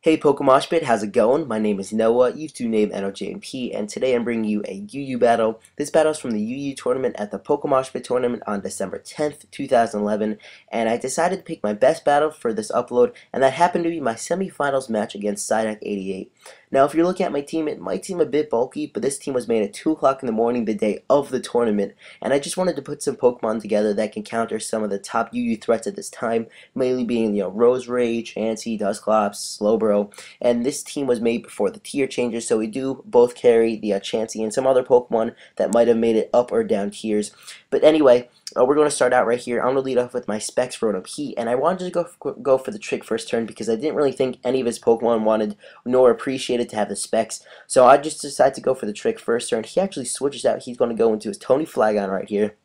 Hey PokeMoshPit, how's it going? My name is Noah, used to name NoJNP, and today I'm bringing you a UU battle. This battle is from the UU tournament at the PokeMoshPit tournament on December 10th, 2011, and I decided to pick my best battle for this upload, and that happened to be my semifinals match against syduck98. Now, if you're looking at my team, it might seem a bit bulky, but this team was made at 2 o'clock in the morning the day of the tournament, and I just wanted to put some Pokemon together that can counter some of the top UU threats at this time, mainly being, Rose Rage, Chansey, Dusclops, Slowbro, and this team was made before the tier changes, so we do both carry the Chansey and some other Pokemon that might have made it up or down tiers. But anyway, we're going to start out right here. I'm going to lead off with my Specs Rotom Heat, and I wanted to go for the trick first turn because I didn't really think any of his Pokemon wanted nor appreciated to have the Specs, so I just decided to go for the trick first turn. He actually switches out. He's going to go into his Tony Flagon right here.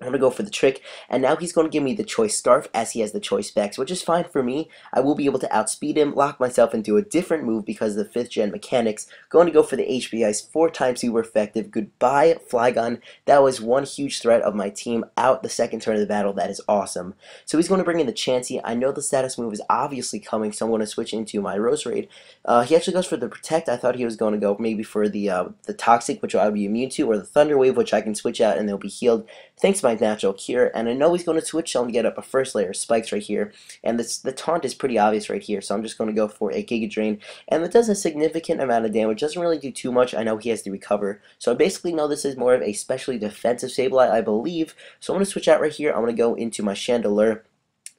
I'm going to go for the trick, and now he's going to give me the choice Scarf as he has the choice Specs, which is fine for me. I will be able to outspeed him, lock myself into a different move because of the 5th gen mechanics. Going to go for the HP Ice, 4 times super effective. Goodbye, Flygon. That was one huge threat of my team out the second turn of the battle. That is awesome. So he's going to bring in the Chansey. I know the status move is obviously coming, so I'm going to switch into my Rose Raid. He actually goes for the Protect. I thought he was going to go maybe for the Toxic, which I would be immune to, or the Thunder Wave, which I can switch out and they'll be healed thanks to my natural cure, and I know he's going to switch, so I'm going to get up a first layer of spikes right here, and the taunt is pretty obvious right here, so I'm just going to go for a Giga Drain, and it does a significant amount of damage, doesn't really do too much. I know he has to recover, so I basically know this is more of a specially defensive Sableye, I believe, so I'm going to switch out right here. I'm going to go into my Chandelure.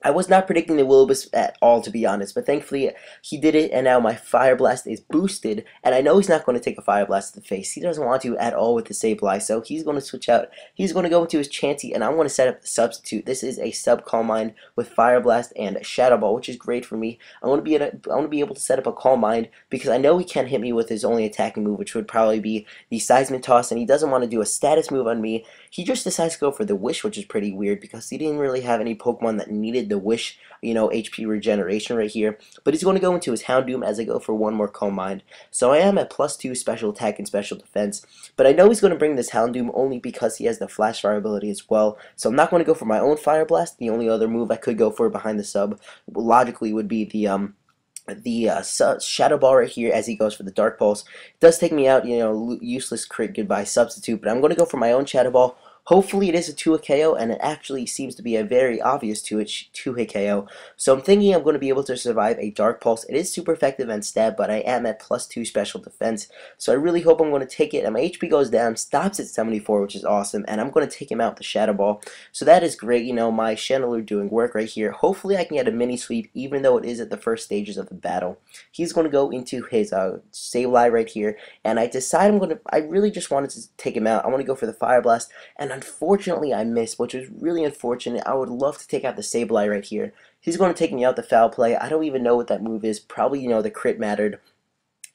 I was not predicting the Will-O-Wisp at all, to be honest, but thankfully he did it, and now my Fire Blast is boosted, and I know he's not going to take a Fire Blast to the face. He doesn't want to at all with the Sableye, so he's going to switch out. He's going to go into his Chansey, and I'm going to set up the substitute. This is a sub Calm Mind with Fire Blast and Shadow Ball, which is great for me. I want to be able to set up a Calm Mind because I know he can't hit me with his only attacking move, which would probably be the Seismic Toss, and he doesn't want to do a status move on me. He just decides to go for the Wish, which is pretty weird because he didn't really have any Pokemon that needed the Wish, HP regeneration right here. But he's going to go into his Houndoom as I go for one more Calm Mind. So I am at +2 special attack and special defense. But I know he's going to bring this Houndoom only because he has the Flash Fire ability as well. So I'm not going to go for my own Fire Blast. The only other move I could go for behind the sub logically would be the Shadow Ball right here as he goes for the Dark Pulse. It does take me out, useless crit goodbye substitute, but I'm going to go for my own Shadow Ball. Hopefully it is a 2-hit KO, and it actually seems to be a very obvious 2-hit KO. So I'm thinking I'm going to be able to survive a Dark Pulse. It is super effective and stab, but I am at +2 special defense. So I really hope I'm going to take it, and my HP goes down, stops at 74, which is awesome, and I'm going to take him out with the Shadow Ball. So that is great, my Chandelure doing work right here. Hopefully I can get a mini sweep, even though it is at the first stages of the battle. He's going to go into his Sableye right here, and I decide I really just wanted to take him out. I want to go for the Fire Blast, and unfortunately I missed, which was really unfortunate. I would love to take out the Sableye right here. He's going to take me out the Foul Play. I don't even know what that move is. Probably, the crit mattered.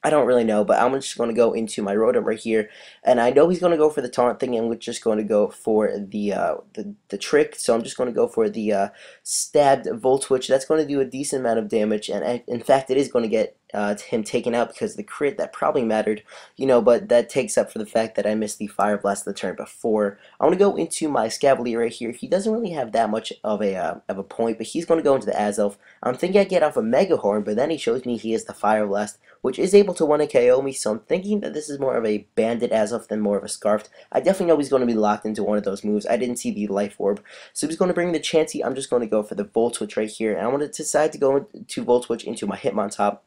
I don't really know, but I'm just going to go into my Rotom right here, and I know he's going to go for the taunt thing, and we're just going to go for the trick. So I'm just going to go for the stabbed Volt Switch. That's going to do a decent amount of damage, and in fact, it is going to get him taken out because the crit that probably mattered, but that takes up for the fact that I missed the Fire Blast the turn before. I want to go into my Scavalier right here. He doesn't really have that much of a point, but he's going to go into the Azelf. I'm thinking I get off a Mega Horn, but then he shows me he has the Fire Blast, which is able to 1-hit KO me, so I'm thinking that this is more of a Bandit Azelf than more of a Scarfed. I definitely know he's going to be locked into one of those moves. I didn't see the Life Orb, so he's going to bring the Chansey. I'm just going to go for the Volt Switch right here, and I want to decide to go to Volt Switch into my Hitmontop.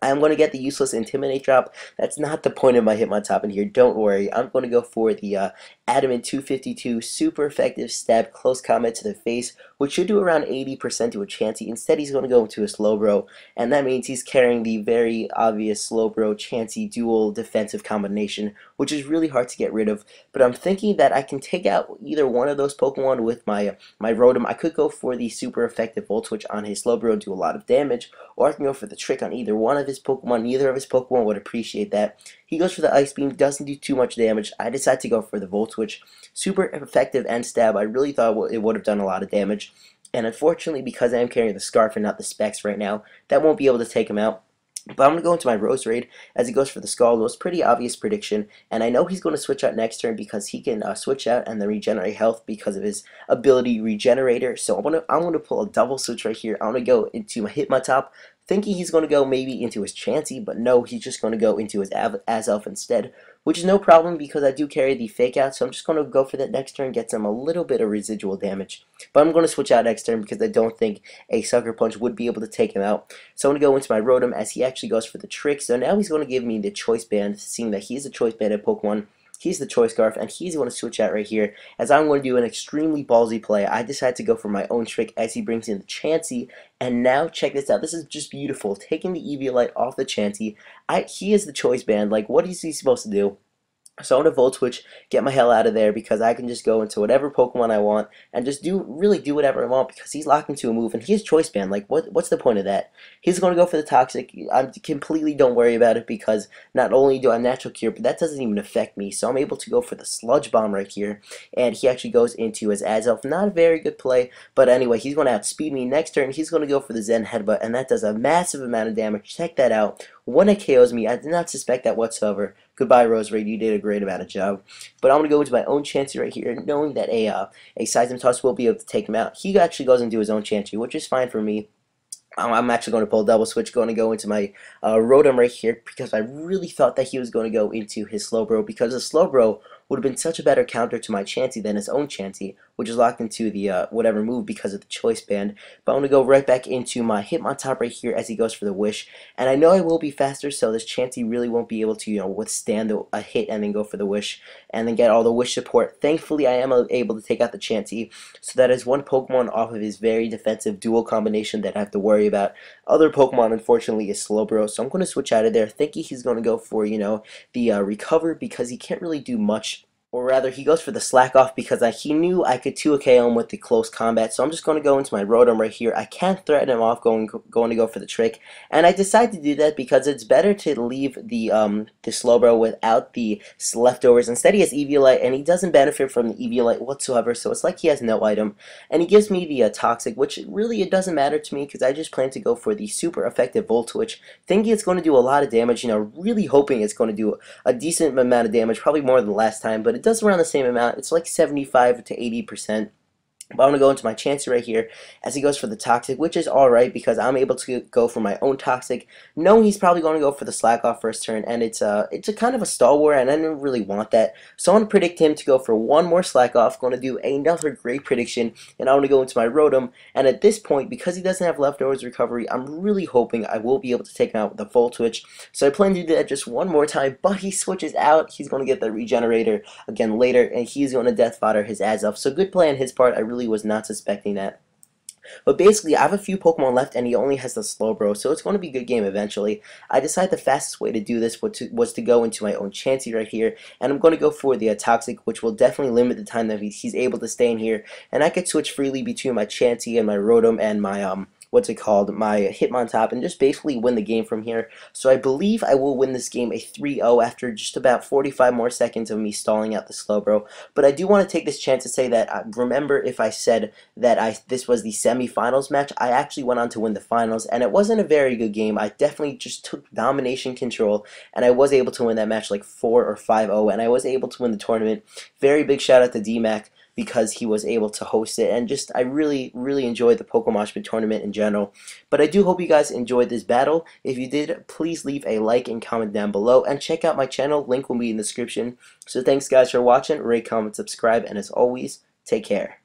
I'm going to get the useless Intimidate drop. That's not the point of my Hitmontop in here. Don't worry. I'm going to go for the Adamant 252 super effective stab close combat to the face, which should do around 80% to a Chansey. Instead, he's going to go into a Slowbro, and that means he's carrying the very obvious Slowbro Chansey dual defensive combination, which is really hard to get rid of. But I'm thinking that I can take out either one of those Pokemon with my Rotom. I could go for the super effective Volt Switch on his Slowbro, do a lot of damage, or I can go for the trick on either one of his Pokemon. Neither of his Pokemon would appreciate that. He goes for the Ice Beam, doesn't do too much damage. I decide to go for the Volt Switch. Super effective and stab. I really thought it would have done a lot of damage. And unfortunately, because I am carrying the Scarf and not the Specs right now, that won't be able to take him out. But I'm going to go into my Rose Raid as he goes for the Scald. It was a pretty obvious prediction, and I know he's going to switch out next turn because he can switch out and then regenerate health because of his ability Regenerator. So I'm going to pull a double switch right here. I'm going to go into my Hitmontop, thinking he's going to go maybe into his Chansey, but no, he's just going to go into his Azelf instead, which is no problem because I do carry the Fake Out, so I'm just going to go for that next turn, get some a little bit of residual damage. But I'm going to switch out next turn because I don't think a Sucker Punch would be able to take him out. So I'm going to go into my Rotom as he actually goes for the Trick. So now he's going to give me the Choice Band, seeing that he's a Choice Banded Pokemon. He's the Choice Scarf, and he's going to switch out right here, as I'm going to do an extremely ballsy play. I decide to go for my own Trick as he brings in the Chansey, and now check this out. This is just beautiful. Taking the Eviolite off the Chansey, he is the Choice Band. Like, what is he supposed to do? So I'm going to Volt Switch, get my hell out of there, because I can just go into whatever Pokemon I want and just really do whatever I want, because he's locked into a move and he has Choice Band. Like, what's the point of that? He's going to go for the Toxic. I completely don't worry about it, because not only do I have Natural Cure, but that doesn't even affect me. So I'm able to go for the Sludge Bomb right here, and he actually goes into his Azelf. Not a very good play, but anyway, he's going to outspeed me. Next turn, he's going to go for the Zen Headbutt, and that does a massive amount of damage. Check that out. When it KOs me, I did not suspect that whatsoever. Goodbye, Roserade. You did a great amount of job. But I'm going to go into my own Chansey right here, knowing that a Seism Toss will be able to take him out. He actually goes into his own Chansey, which is fine for me. I'm actually going to pull a double switch, going to go into my Rotom right here, because I really thought that he was going to go into his Slowbro, because the Slowbro would have been such a better counter to my Chansey than his own Chansey, which is locked into the whatever move because of the Choice Band. But I'm going to go right back into my Hitmontop right here as he goes for the Wish. And I know I will be faster, so this Chansey really won't be able to, withstand a hit and then go for the Wish and then get all the Wish support. Thankfully, I am able to take out the Chansey, so that is one Pokemon off of his very defensive dual combination that I have to worry about. Other Pokemon, unfortunately, is Slowbro, so I'm going to switch out of there, thinking he's going to go for, the Recover, because he can't really do much. Or rather, he goes for the Slack Off, because he knew I could 2KO him with the close combat. So I'm just going to go into my Rotom right here. I can't threaten him off going to go for the Trick. And I decide to do that because it's better to leave the Slowbro without the leftovers. Instead, he has Eviolite, and he doesn't benefit from the Eviolite whatsoever. So it's like he has no item. And he gives me the Toxic, which really it doesn't matter to me, because I just plan to go for the super effective Volt Switch, thinking it's going to do a lot of damage. Really hoping it's going to do a decent amount of damage, probably more than last time, but it does around the same amount. It's like 75 to 80%. But I'm going to go into my Chansey right here as he goes for the Toxic, which is alright because I'm able to go for my own Toxic. No, he's probably going to go for the Slack Off first turn, and it's a kind of a stalwart, and I didn't really want that. So I'm going to predict him to go for one more Slack Off, going to do another great prediction, and I'm going to go into my Rotom. And at this point, because he doesn't have leftovers recovery, I'm really hoping I will be able to take him out with a Volt Switch. So I plan to do that just one more time, but he switches out. He's going to get the Regenerator again later, and he's going to Death Fodder his Azelf. So good play on his part. I really was not suspecting that. But basically, I have a few Pokemon left, and he only has the Slowbro, so it's going to be a good game eventually. I decided the fastest way to do this was to go into my own Chansey right here, and I'm going to go for the Toxic, which will definitely limit the time that he's able to stay in here, and I could switch freely between my Chansey and my Rotom and my my Hitmontop, and just basically win the game from here. So I believe I will win this game a 3-0 after just about 45 more seconds of me stalling out the Slowbro. But I do want to take this chance to say that, remember if I said that this was the semifinals match, I actually went on to win the finals, and it wasn't a very good game. I definitely just took domination control, and I was able to win that match like 4 or 5-0, and I was able to win the tournament. Very big shout out to DMAC, because he was able to host it, and just I really enjoyed the PokeMoshPit tournament in general. But I do hope you guys enjoyed this battle. If you did, please leave a like and comment down below, and check out my channel, link will be in the description. So thanks guys for watching, rate, comment, subscribe, and as always, take care.